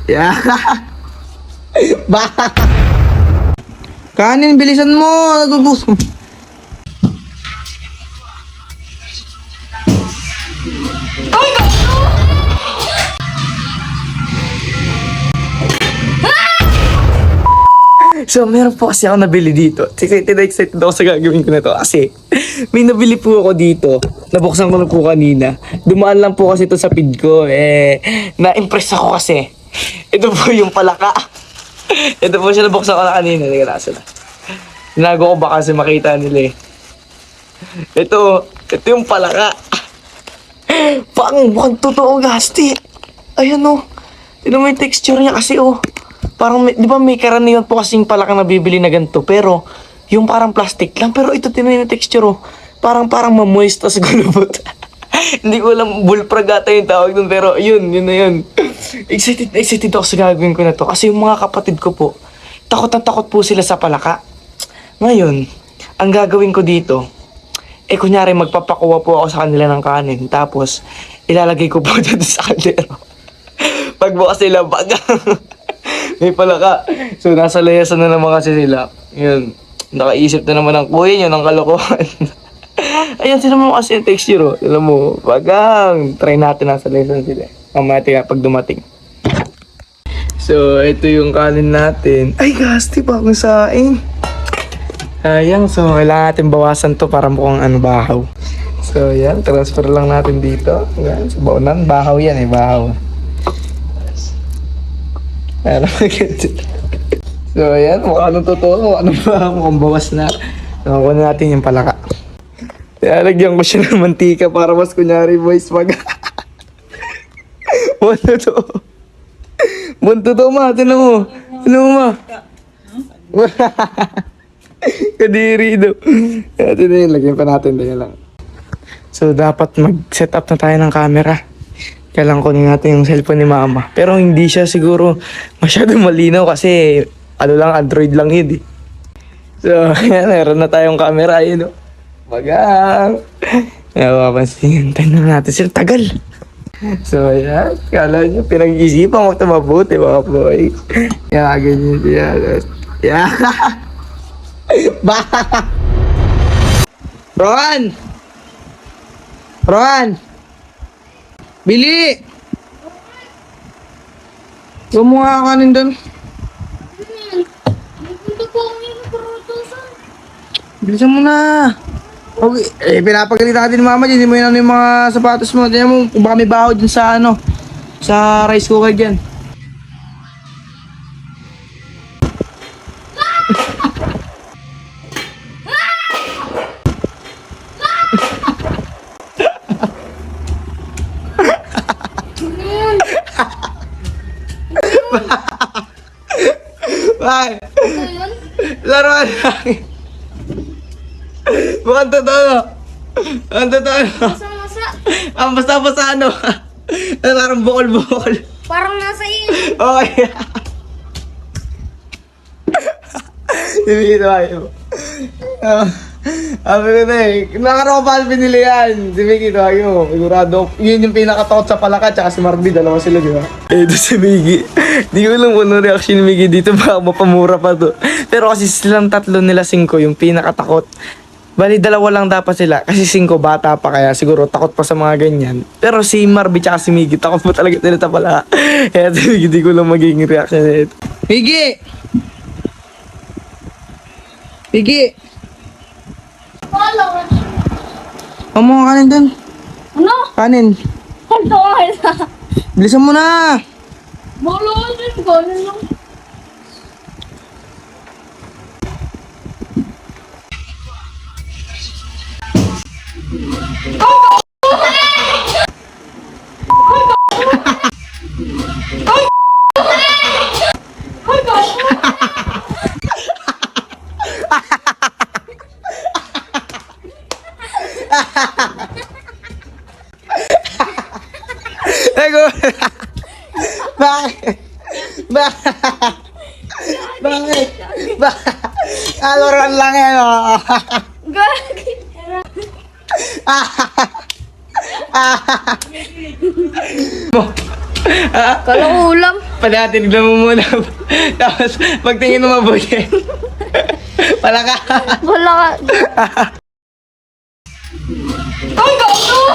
Yeah. Kanin, bilisan mo. Nagugutom. So, meron po kasi ako nabili dito. Excited ako sa gagawin ko na to. Kasi, may nabili po ako dito. Nabuksan ko na po kanina. Dumaan lang po kasi ito sa feed ko. Na-impress ako kasi. Ito po yung palaka. Ito po siya nabuksan ko na kanina. Teka, nasa na. Tinago ko baka kasi makita nila eh. Ito yung palaka. Mukhang totoo, Gasti. Ayan o. Tignan mo yung texture niya kasi o. Parang, di ba may karaniwan po kasing palaka na bibili na ganito, pero yung parang plastic lang, pero ito tinan yung texture oh. Parang mamoist tas gulubot. Hindi ko alam, bullfrog ata yung tawag dun, pero yun na yun. Excited ako sa gagawin ko na to, kasi yung mga kapatid ko po, takot na takot po sila sa palaka. Ngayon, ang gagawin ko dito, kunyari magpapakuha po ako sa kanila ng kanin, tapos ilalagay ko po dito sa kaldero. Pagbukas sila, bagang may palaka. So, nasa layasan na naman kasi sila. Yun. Nakaisip na naman ang kuya nyo ng kalokohan. Ayan, sila mo kasi yung texture, oh. Alam mo, bagang. Try natin nasa layasan sila. Mamaya pag dumating. So, ito yung kanin natin. Ay, Gasti, bagong saing. Ayan, so, kailangan natin bawasan to para mukhang bahaw. So, yan. Transfer lang natin dito. Ayan, sa baonan. Bahaw yan bahaw. Ayan, so, ayan, mukhang totoo. Ano ba? Mukhang bawas na. Nakuha na natin yung palaka. Lagyan ko siya ng mantika para mas kunyari, boys. Bunto to, ma. Tinan mo. Tinan mo, ma. Kadiri daw. Tinan yun, lagyan pa natin. Tingnan lang. So, dapat mag-set up na tayo ng camera. Kailangan kunin natin yung cellphone ni mama. Pero hindi siya siguro masyadong malinaw kasi Android lang yun eh. So, ayan, meron na tayong camera. Ayun o. Bagang. Napapansin. Tignan natin sila. Tagal. So, ayan. Kala nyo, pinag-isipan ko ito mabuti mga boy. Kaya, ganyan siya. Yeah. Rohan! Rohan! Bili! Huwag mo nga kanin doon. Nagpunta po ako yung karutusan. Bilisan mo na. Pinapagalit natin ni mama dyan. Hindi mo yun yung mga sapatos mo. Tignan mo kung baka may baho dyan sa sa rice cooker dyan. Bakit? Laruan lang. Mukhang totoo. Mukhang totoo. Masa-masa. Basta ano. Parang bukol-bukol. Parang nasa iyo. Okay. Hindi tayo. Sabi ko na nakaropal pinili yan. Si Mickey tayo. Sigurado. Yun yung pinakatakot sa palaka. Tsaka si Marby. Dalawa sila, di ba? Ito si Mickey. Di ko alam kung ano reaction ni Mickey dito. Baka mapamura pa to. Pero kasi silang tatlo nila 5 yung pinakatakot. Bali, 2 lang dapat sila. Kasi 5 bata pa kaya siguro takot pa sa mga ganyan. Pero si Marby tsaka si Mickey takot pa talaga sila sa palaka. Kaya si Mickey di ko lang magiging reaction nito. Mickey! Mickey! Mamo ka kanin dun. Ano? Kanin. Ito ka na. Bilisan mo na. Bolo din ko. Ano lang? Bakit? Bakit? Bakit? Kaloran lang yan, oh. Gagi. Kala ko ulam. Padating lang mo muna. Tapos, pagtingin mo mabuti. Pala ka. Wala ka. Ang gago!